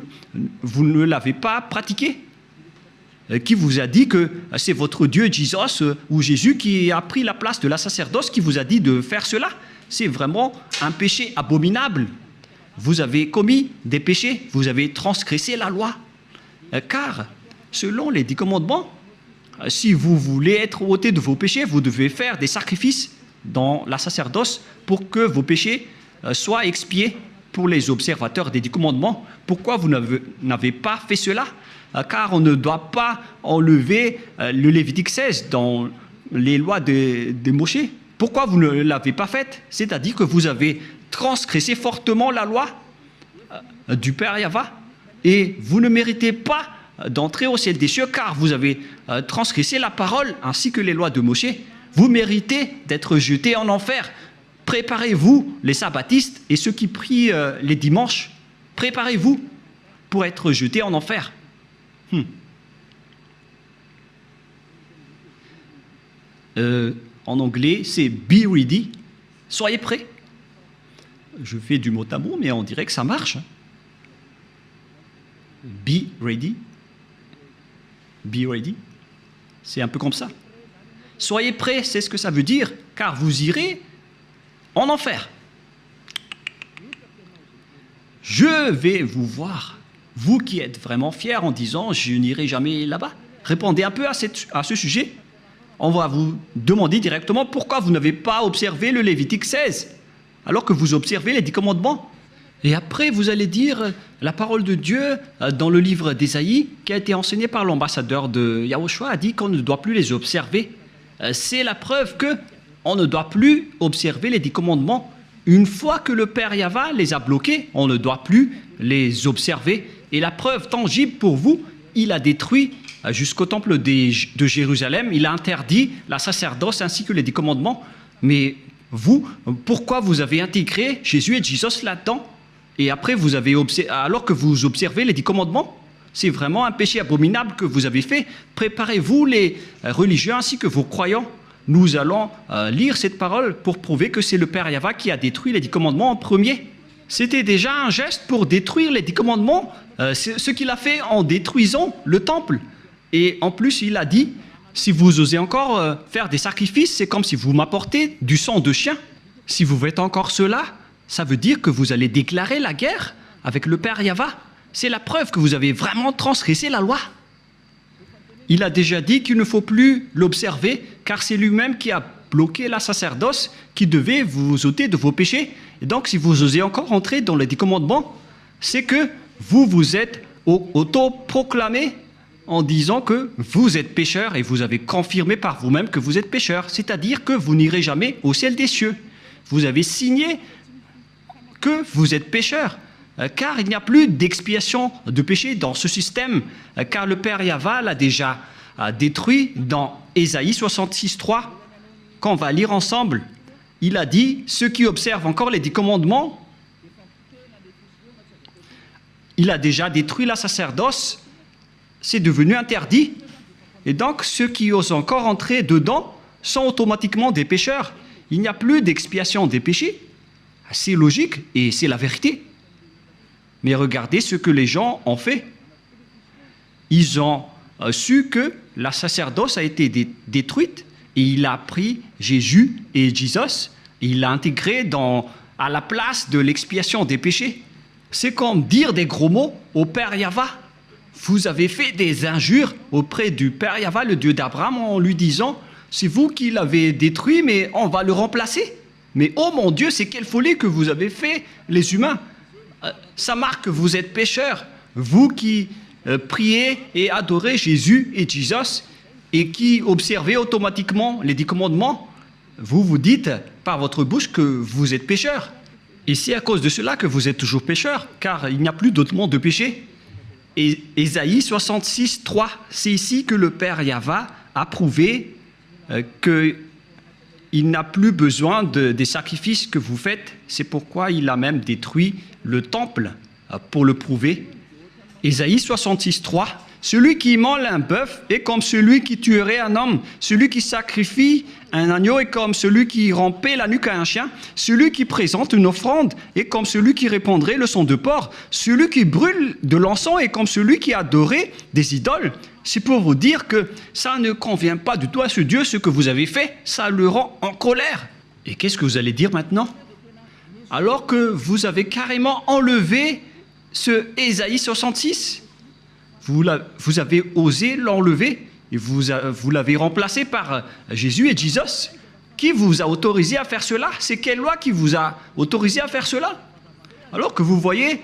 ne l'avez pas pratiquée? Qui vous a dit que c'est votre Dieu, ou Jésus, qui a pris la place de la sacerdoce, qui vous a dit de faire cela? C'est vraiment un péché abominable. Vous avez commis des péchés, vous avez transgressé la loi. Car, selon les 10 commandements, si vous voulez être ôté de vos péchés, vous devez faire des sacrifices dans la sacerdoce pour que vos péchés soient expiés pour les observateurs des 10 commandements. Pourquoi vous n'avez pas fait cela? Car on ne doit pas enlever le Lévitique 16 dans les lois de Moïse. Pourquoi vous ne l'avez pas fait? C'est-à-dire que vous avez transgressé fortement la loi du Père Yahva et vous ne méritez pas d'entrer au ciel des cieux car vous avez transgressé la parole ainsi que les lois de Moïse. Vous méritez d'être jetés en enfer. Préparez-vous, les sabbatistes et ceux qui prient les dimanches, préparez-vous pour être jetés en enfer. En anglais, c'est be ready. Soyez prêts. Je fais du mot à mot, mais on dirait que ça marche. Be ready. Be ready. C'est un peu comme ça. Soyez prêts, c'est ce que ça veut dire, car vous irez en enfer. Je vais vous voir, vous qui êtes vraiment fiers en disant « je n'irai jamais là-bas ». Répondez un peu à ce sujet. On va vous demander directement pourquoi vous n'avez pas observé le Lévitique 16, alors que vous observez les 10 commandements. Et après, vous allez dire la parole de Dieu dans le livre d'Ésaïe, qui a été enseigné par l'ambassadeur de Yahushua, a dit qu'on ne doit plus les observer. C'est la preuve qu'on ne doit plus observer les 10 commandements. Une fois que le Père Yahva les a bloqués, on ne doit plus les observer. Et la preuve tangible pour vous, il a détruit jusqu'au temple de Jérusalem, il a interdit la sacerdoce ainsi que les 10 commandements. Mais vous, pourquoi vous avez intégré Jésus et Jesus là-dedans? Et après, alors que vous observez les 10 commandements, c'est vraiment un péché abominable que vous avez fait. Préparez-vous, les religieux ainsi que vos croyants. Nous allons lire cette parole pour prouver que c'est le Père Yahva qui a détruit les 10 commandements en premier. C'était déjà un geste pour détruire les 10 commandements, ce qu'il a fait en détruisant le temple. Et en plus, il a dit, si vous osez encore faire des sacrifices, c'est comme si vous m'apportez du sang de chien. Si vous faites encore cela, ça veut dire que vous allez déclarer la guerre avec le Père Yahva. C'est la preuve que vous avez vraiment transgressé la loi. Il a déjà dit qu'il ne faut plus l'observer, car c'est lui-même qui a bloqué la sacerdoce, qui devait vous ôter de vos péchés. Et donc, si vous osez encore entrer dans les 10 commandements, c'est que vous vous êtes auto-proclamé en disant que vous êtes pécheur et vous avez confirmé par vous-même que vous êtes pécheur. C'est-à-dire que vous n'irez jamais au ciel des cieux. Vous avez signé que vous êtes pécheur. Car il n'y a plus d'expiation de péché dans ce système, car le Père Yahva l'a déjà détruit dans Ésaïe 66.3, qu'on va lire ensemble. Il a dit, ceux qui observent encore les 10 commandements, il a déjà détruit la sacerdoce, c'est devenu interdit. Et donc, ceux qui osent encore entrer dedans sont automatiquement des pécheurs. Il n'y a plus d'expiation des péchés. C'est logique et c'est la vérité. Mais regardez ce que les gens ont fait. Ils ont su que la sacerdoce a été détruite et il a pris Jésus et Jesus, et il l'a intégré à la place de l'expiation des péchés. C'est comme dire des gros mots au Père Yahva. Vous avez fait des injures auprès du Père Yahva, le Dieu d'Abraham, en lui disant « C'est vous qui l'avez détruit, mais on va le remplacer. » Mais oh mon Dieu, c'est quelle folie que vous avez fait, les humains. Ça marque que vous êtes pécheurs. Vous qui priez et adorez Jésus et Jesus et qui observez automatiquement les 10 commandements, vous vous dites par votre bouche que vous êtes pécheurs. Et c'est à cause de cela que vous êtes toujours pécheurs, car il n'y a plus d'autrement de péché. Et Ésaïe 66, 3, c'est ici que le Père Yahva a prouvé qu'il n'a plus besoin des sacrifices que vous faites. C'est pourquoi il a même détruit le temple pour le prouver. Ésaïe 66, 3, celui qui immole un bœuf est comme celui qui tuerait un homme. Celui qui sacrifie un agneau est comme celui qui rampait la nuque à un chien. Celui qui présente une offrande est comme celui qui répandrait le sang de porc. Celui qui brûle de l'encens est comme celui qui adorait des idoles. C'est pour vous dire que ça ne convient pas du tout à ce Dieu, ce que vous avez fait. Ça le rend en colère. Et qu'est-ce que vous allez dire maintenant? Alors que vous avez carrément enlevé ce Ésaïe 66, vous avez osé l'enlever et vous l'avez remplacé par Jésus et Jesus. Qui vous a autorisé à faire cela? C'est quelle loi qui vous a autorisé à faire cela? Alors que vous voyez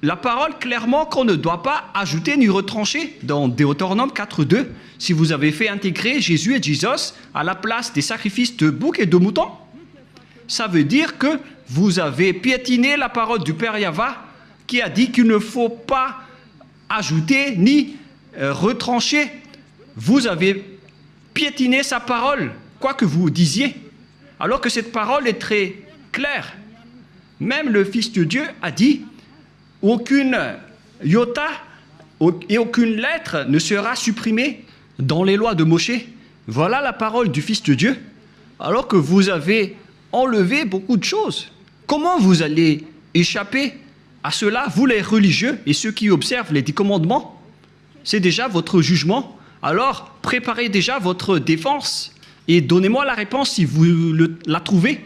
la parole clairement qu'on ne doit pas ajouter ni retrancher dans Deutéronome 4.2. Si vous avez fait intégrer Jésus et Jesus à la place des sacrifices de boucs et de moutons, ça veut dire que vous avez piétiné la parole du Père Yahva qui a dit qu'il ne faut pas ajouter ni retrancher. Vous avez piétiné sa parole, quoi que vous disiez, alors que cette parole est très claire. Même le Fils de Dieu a dit « Aucune iota et aucune lettre ne sera supprimée dans les lois de Moshe. » Voilà la parole du Fils de Dieu, alors que vous avez enlevé beaucoup de choses. Comment vous allez échapper à cela, vous les religieux et ceux qui observent les 10 commandements? C'est déjà votre jugement. Alors, préparez déjà votre défense et donnez-moi la réponse si vous la trouvez.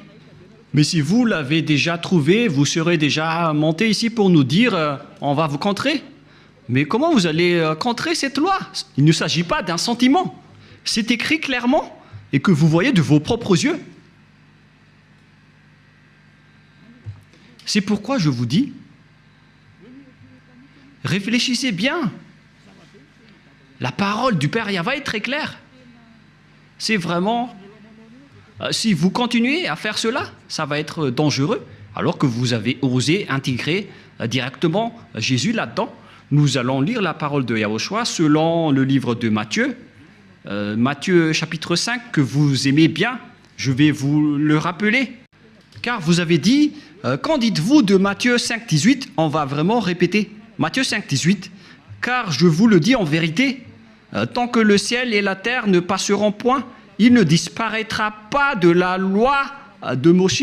Mais si vous l'avez déjà trouvé, vous serez déjà monté ici pour nous dire on va vous contrer. Mais comment vous allez contrer cette loi? Il ne s'agit pas d'un sentiment. C'est écrit clairement et que vous voyez de vos propres yeux. C'est pourquoi je vous dis, réfléchissez bien. La parole du Père Yahva est très claire. C'est vraiment... si vous continuez à faire cela, ça va être dangereux, alors que vous avez osé intégrer directement Jésus là-dedans. Nous allons lire la parole de Yahushua selon le livre de Matthieu. Matthieu chapitre 5, que vous aimez bien. Je vais vous le rappeler. Car vous avez dit, qu'en dites-vous de Matthieu 5, 18? On va vraiment répéter. Matthieu 5, 18. Car je vous le dis en vérité, tant que le ciel et la terre ne passeront point, il ne disparaîtra pas de la loi de Moshe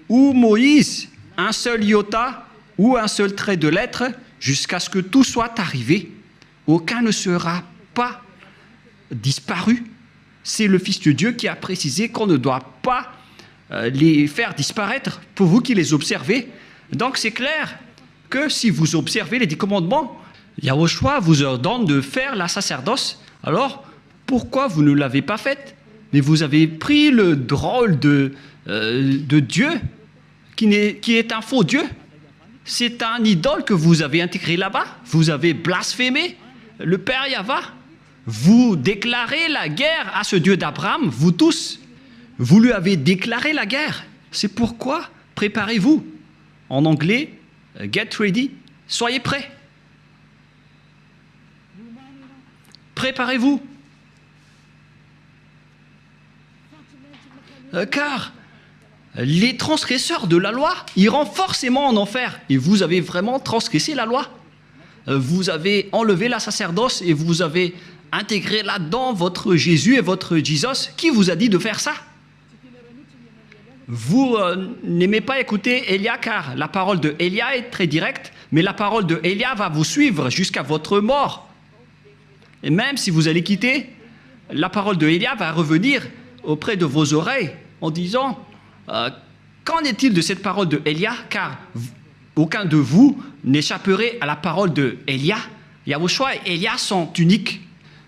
ou Moïse un seul iota ou un seul trait de lettre jusqu'à ce que tout soit arrivé. Aucun ne sera pas disparu. C'est le Fils de Dieu qui a précisé qu'on ne doit pas les faire disparaître pour vous qui les observez. Donc c'est clair que si vous observez les 10 commandements, Yahushua vous ordonne de faire la sacerdoce. Alors, pourquoi vous ne l'avez pas faite? Mais vous avez pris le drôle de Dieu qui est un faux Dieu. C'est un idole que vous avez intégré là-bas. Vous avez blasphémé le Père Yahva. Vous déclarez la guerre à ce Dieu d'Abraham, vous tous. Vous lui avez déclaré la guerre. C'est pourquoi préparez-vous. En anglais, get ready, soyez prêts. Préparez-vous. Car les transgresseurs de la loi iront forcément en enfer. Et vous avez vraiment transgressé la loi. Vous avez enlevé la sacerdoce et vous avez intégré là-dedans votre Jésus et votre Jesus. Qui vous a dit de faire ça? Vous n'aimez pas écouter Élia car la parole de Élia est très directe, mais la parole de Élia va vous suivre jusqu'à votre mort. Et même si vous allez quitter la parole de Élia va revenir auprès de vos oreilles en disant qu'en est-il de cette parole de Élia, car aucun de vous n'échapperait à la parole de Élia. Yahushua et Élia sont uniques.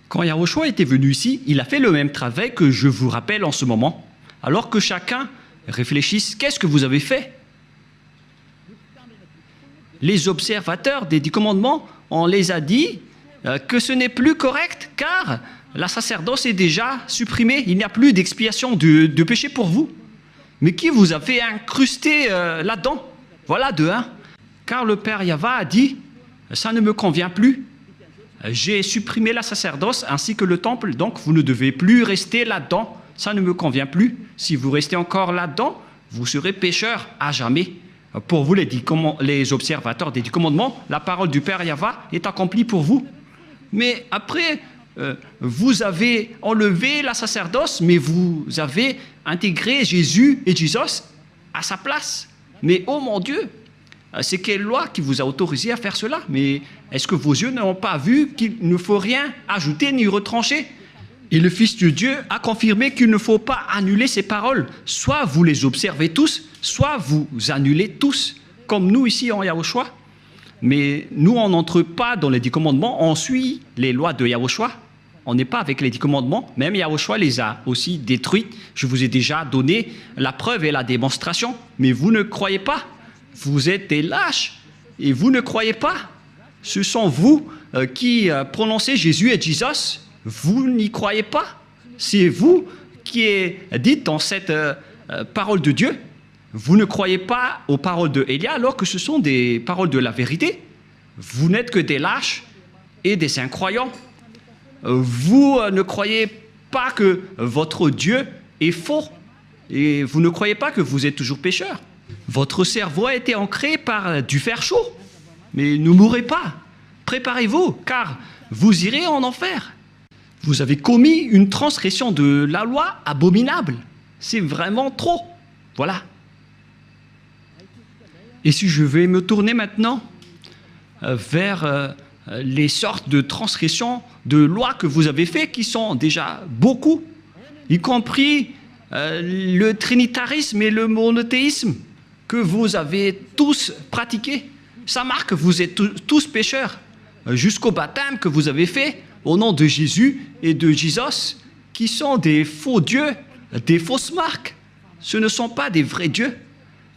Quand Yahushua était venu ici, il a fait le même travail que je vous rappelle en ce moment. Alors que chacun réfléchisse, qu'est-ce que vous avez fait? Les observateurs des 10 commandements, on les a dit que ce n'est plus correct car la sacerdoce est déjà supprimée. Il n'y a plus d'expiation de péché pour vous. Mais qui vous a fait incruster là-dedans? Voilà de un. Car le Père Yahva a dit, ça ne me convient plus. J'ai supprimé la sacerdoce ainsi que le temple, donc vous ne devez plus rester là-dedans. Ça ne me convient plus. Si vous restez encore là-dedans, vous serez pécheur à jamais. Pour vous, les observateurs des 10 commandements, la parole du Père Yahva est accomplie pour vous. Mais après, vous avez enlevé la sacerdoce, mais vous avez intégré Jésus et Jesus à sa place. Mais oh mon Dieu, c'est quelle loi qui vous a autorisé à faire cela? Mais est-ce que vos yeux n'ont pas vu qu'il ne faut rien ajouter ni retrancher? Et le Fils de Dieu a confirmé qu'il ne faut pas annuler ces paroles. Soit vous les observez tous, soit vous annulez tous, comme nous ici en Yahushua. Mais nous, on n'entre pas dans les 10 commandements, on suit les lois de Yahushua. On n'est pas avec les 10 commandements, même Yahushua les a aussi détruits. Je vous ai déjà donné la preuve et la démonstration, mais vous ne croyez pas. Vous êtes des lâches et vous ne croyez pas. Ce sont vous qui prononcez Jésus et Jesus. Vous n'y croyez pas. C'est vous qui êtes dit dans cette parole de Dieu. Vous ne croyez pas aux paroles de Élia alors que ce sont des paroles de la vérité. Vous n'êtes que des lâches et des incroyants. Vous ne croyez pas que votre Dieu est faux et vous ne croyez pas que vous êtes toujours pécheur. Votre cerveau a été ancré par du fer chaud. Mais ne mourrez pas. Préparez-vous car vous irez en enfer. Vous avez commis une transgression de la loi abominable. C'est vraiment trop. Voilà. Et si je vais me tourner maintenant vers les sortes de transgressions de lois que vous avez fait, qui sont déjà beaucoup, y compris le trinitarisme et le monothéisme que vous avez tous pratiqués. Ça marque que vous êtes tous pécheurs, jusqu'au baptême que vous avez fait au nom de Jésus et de Jesus, qui sont des faux dieux, des fausses marques. Ce ne sont pas des vrais dieux.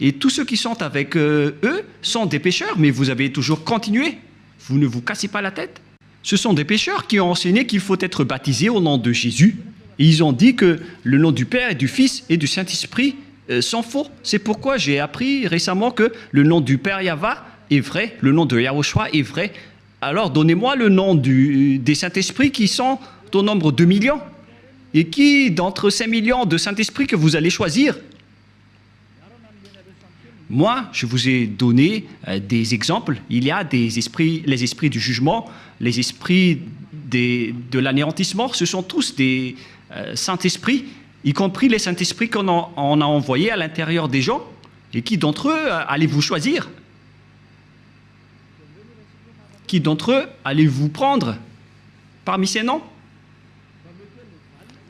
Et tous ceux qui sont avec eux sont des pécheurs, mais vous avez toujours continué. Vous ne vous cassez pas la tête. Ce sont des pécheurs qui ont enseigné qu'il faut être baptisé au nom de Jésus. Et ils ont dit que le nom du Père et du Fils et du Saint-Esprit sont faux. C'est pourquoi j'ai appris récemment que le nom du Père Yahva est vrai, le nom de Yahushua est vrai. Alors donnez-moi le nom des Saint-Esprits qui sont au nombre de millions. Et qui, d'entre ces millions de Saint-Esprits que vous allez choisir? Moi, je vous ai donné des exemples. Il y a des esprits, les esprits du jugement, les esprits de l'anéantissement. Ce sont tous des Saint-Esprits, y compris les Saint-Esprits qu'on a envoyés à l'intérieur des gens. Et qui d'entre eux allez-vous choisir? Qui d'entre eux allez-vous prendre parmi ces noms?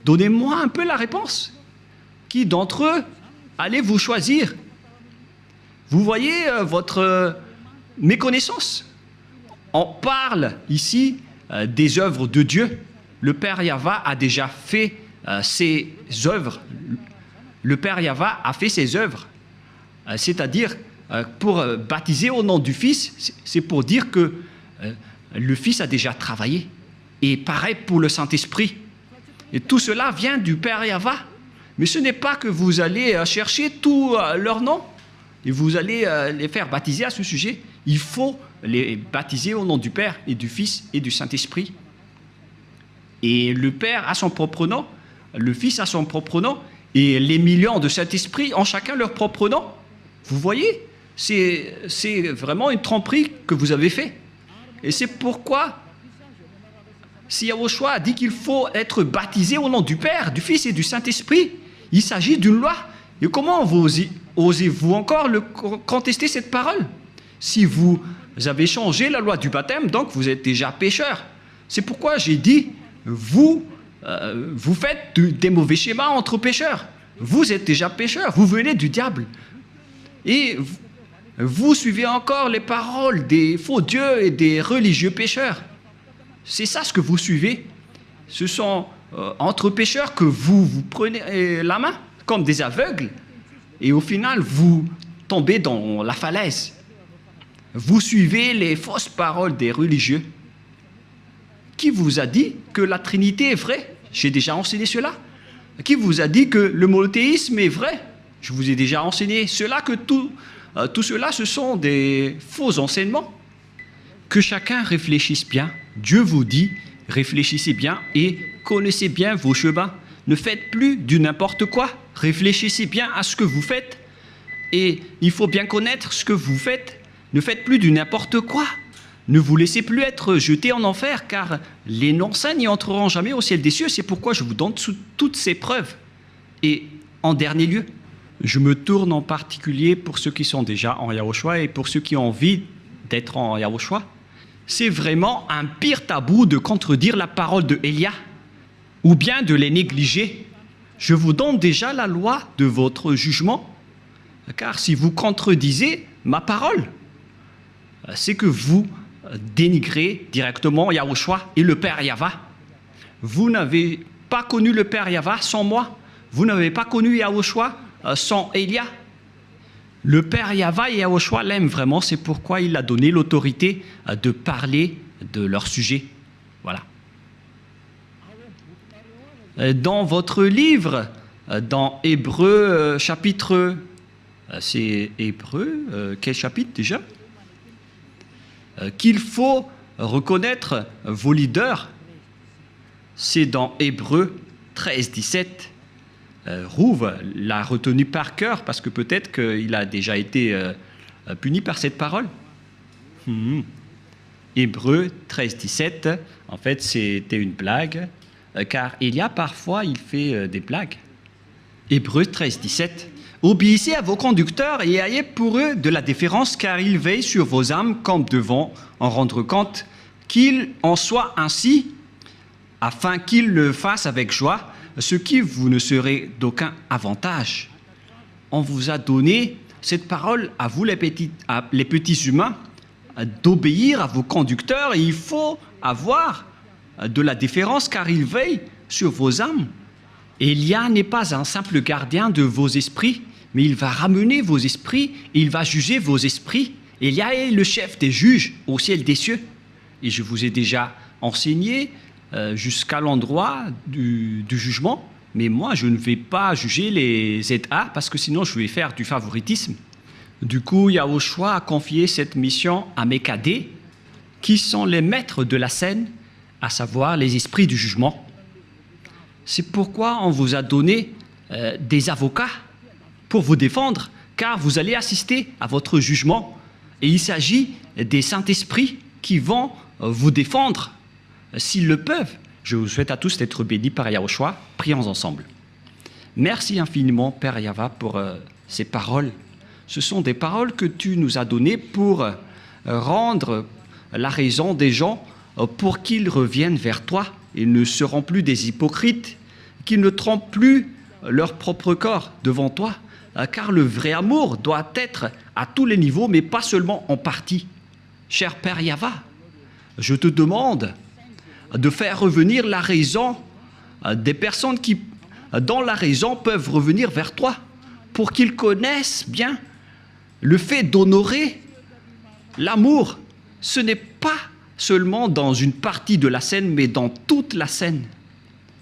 Donnez-moi un peu la réponse. Qui d'entre eux allez-vous choisir? Vous voyez votre méconnaissance. On parle ici des œuvres de Dieu. Le Père Yahva a déjà fait ses œuvres. Le Père Yahva a fait ses œuvres. C'est-à-dire, pour baptiser au nom du Fils, c'est pour dire que le Fils a déjà travaillé. Et pareil pour le Saint-Esprit. Et tout cela vient du Père Yahva. Mais ce n'est pas que vous allez chercher tous leurs noms et vous allez les faire baptiser à ce sujet. Il faut les baptiser au nom du Père et du Fils et du Saint-Esprit. Et le Père a son propre nom, le Fils a son propre nom, et les millions de Saint-Esprit ont chacun leur propre nom. Vous voyez, c'est vraiment une tromperie que vous avez fait. Et c'est pourquoi, si Yahushua a dit qu'il faut être baptisé au nom du Père, du Fils et du Saint-Esprit, il s'agit d'une loi. Et comment osez-vous encore contester cette parole? Si vous avez changé la loi du baptême, donc vous êtes déjà pécheur. C'est pourquoi j'ai dit, vous vous faites des mauvais schémas entre pécheurs. Vous êtes déjà pécheurs, vous venez du diable. Et vous suivez encore les paroles des faux dieux et des religieux pécheurs. C'est ça ce que vous suivez. Ce sont entre pécheurs que vous prenez la main, comme des aveugles, et au final, vous tombez dans la falaise. Vous suivez les fausses paroles des religieux. Qui vous a dit que la Trinité est vraie? J'ai déjà enseigné cela. Qui vous a dit que le monothéisme est vrai? Je vous ai déjà enseigné cela, que tout cela, ce sont des faux enseignements. Que chacun réfléchisse bien. Dieu vous dit, réfléchissez bien et connaissez bien vos chemins. Ne faites plus du n'importe quoi. Réfléchissez bien à ce que vous faites. Et il faut bien connaître ce que vous faites. Ne faites plus du n'importe quoi. Ne vous laissez plus être jeté en enfer, car les non-saints n'y entreront jamais au ciel des cieux. C'est pourquoi je vous donne toutes ces preuves. Et en dernier lieu, je me tourne en particulier pour ceux qui sont déjà en Yahushua et pour ceux qui ont envie d'être en Yahushua. C'est vraiment un pire tabou de contredire la parole de Élia ou bien de les négliger. Je vous donne déjà la loi de votre jugement, car si vous contredisez ma parole, c'est que vous dénigrez directement Yahushua et le Père Yahva. Vous n'avez pas connu le Père Yahva sans moi. Vous n'avez pas connu Yahushua sans Élia. Le Père Yahva et Yahushua l'aiment vraiment, c'est pourquoi il a donné l'autorité de parler de leur sujet. Voilà. Dans votre livre, dans Hébreux chapitre... c'est Hébreux, quel chapitre déjà? Qu'il faut reconnaître vos leaders, c'est dans Hébreux 13, 17. Rouve l'a retenu par cœur parce que peut-être qu'il a déjà été puni par cette parole. Hébreux 13, 17, en fait c'était une blague, car il y a parfois, il fait des blagues. Hébreux 13, 17. Obéissez à vos conducteurs et ayez pour eux de la déférence, car ils veillent sur vos âmes comme devant en rendre compte, qu'il en soit ainsi, afin qu'ils le fassent avec joie, ce qui vous ne serait d'aucun avantage. On vous a donné cette parole à vous, les petits humains, d'obéir à vos conducteurs, et il faut avoir de la déférence, car ils veillent sur vos âmes. Élia n'est pas un simple gardien de vos esprits, mais il va ramener vos esprits, il va juger vos esprits. Élia est le chef des juges au ciel des cieux. Et je vous ai déjà enseigné jusqu'à l'endroit du jugement, mais moi je ne vais pas juger les ZA parce que sinon je vais faire du favoritisme. Du coup, Yahushua a confié cette mission à mes cadets, qui sont les maîtres de la scène, à savoir les esprits du jugement. C'est pourquoi on vous a donné des avocats pour vous défendre, car vous allez assister à votre jugement. Et il s'agit des Saint-Esprits qui vont vous défendre s'ils le peuvent. Je vous souhaite à tous d'être bénis par Yahushua. Prions ensemble. Merci infiniment, Père Yahva, pour ces paroles. Ce sont des paroles que tu nous as données pour rendre la raison des gens pour qu'ils reviennent vers toi. Ils ne seront plus des hypocrites, qu'ils ne trompent plus leur propre corps devant toi, car le vrai amour doit être à tous les niveaux, mais pas seulement en partie. Cher Père Yahva, je te demande de faire revenir la raison des personnes qui, dans la raison, peuvent revenir vers toi, pour qu'ils connaissent bien le fait d'honorer l'amour. Ce n'est pas seulement dans une partie de la scène, mais dans toute la scène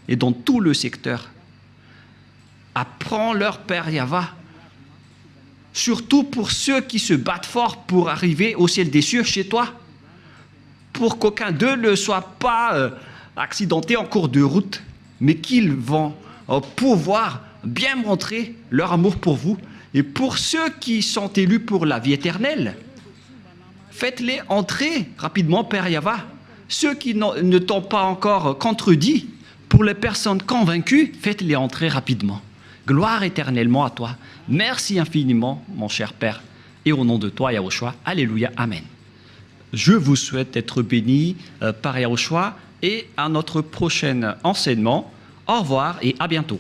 et dans tout le secteur. Apprends-leur, Père Yahva, surtout pour ceux qui se battent fort pour arriver au ciel des cieux chez toi, pour qu'aucun d'eux ne soit pas accidenté en cours de route, mais qu'ils vont pouvoir bien montrer leur amour pour vous. Et pour ceux qui sont élus pour la vie éternelle, faites-les entrer rapidement, Père Yahva. Ceux qui ne t'ont pas encore contredit, pour les personnes convaincues, faites-les entrer rapidement. Gloire éternellement à toi. Merci infiniment, mon cher Père. Et au nom de toi, Yahushua, alléluia, amen. Je vous souhaite être bénis par Yahushua et à notre prochain enseignement. Au revoir et à bientôt.